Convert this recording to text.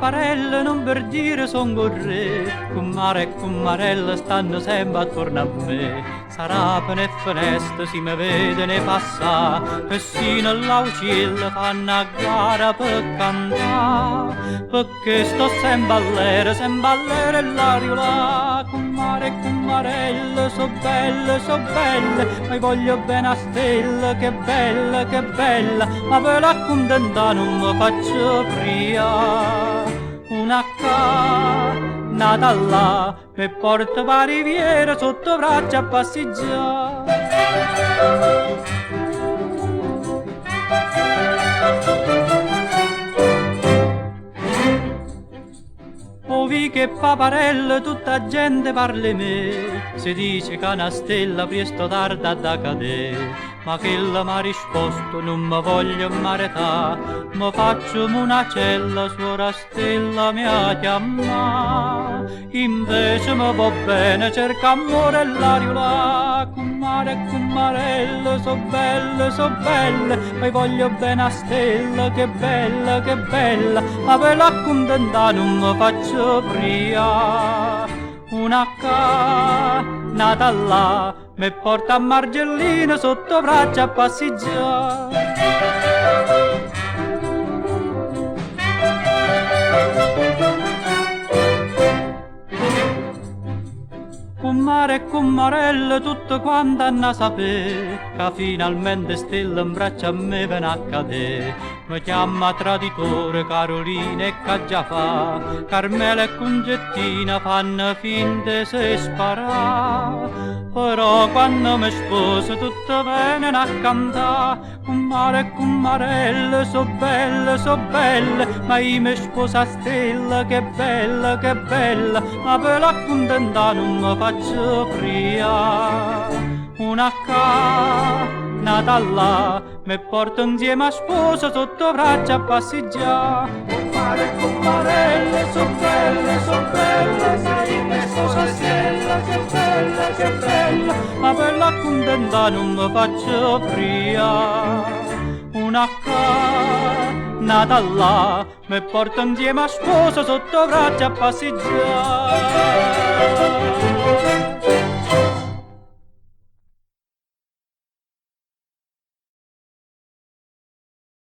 paparelle non per dire son corre, cummare e cummarella stanno sempre attorno a me. Sarapane e finestre si mi vede ne passa, persino l'aucilla fanno a gara per cantare, perché sto sempre all'era e l'aria là. Cummare e cummarella so belle, ma voglio bene a stella, che bella, ma per l'accontentare non mi faccio pria. Una nata là, mi porta pa' riviera sotto braccia a passeggiare. Ovi che paparella tutta gente parla me, si dice che una stella presto tarda da cadere. Ma che la m'ha risposto non mi voglio marità, mi faccio una cella, suora stella mi ha chiamato. Invece mi va bene, cerca amore e l'aria là. Cummare e cummarella, so belle, poi voglio bene a stella, che bella, ma per l'accontentare non mi faccio pria. Una nata là, mi porta a Margellina sotto braccia a passeggiare. Cummare e cummarelle tutto quanto hanno a sapere, che finalmente stella in braccia a me viene a cadere. Mi chiama traditore Carolina e che già fa, Carmela e Concettina fanno finte se sparà. Però quando mi sposo tutto vengono a cantare, cummare e cummarelle so belle, ma io mi sposo a stella, che bella, ma per l'accontentare non mi faccio pria. Una nata là, mi porto insieme a sposa sotto braccia a passeggiare. Cummare e cummarelle so belle, se io mi sposo a stella, che bella, ma per l'accontentare non mi faccio pria. Una nata là, mi porto insieme a sposa sotto braccia a passeggiare.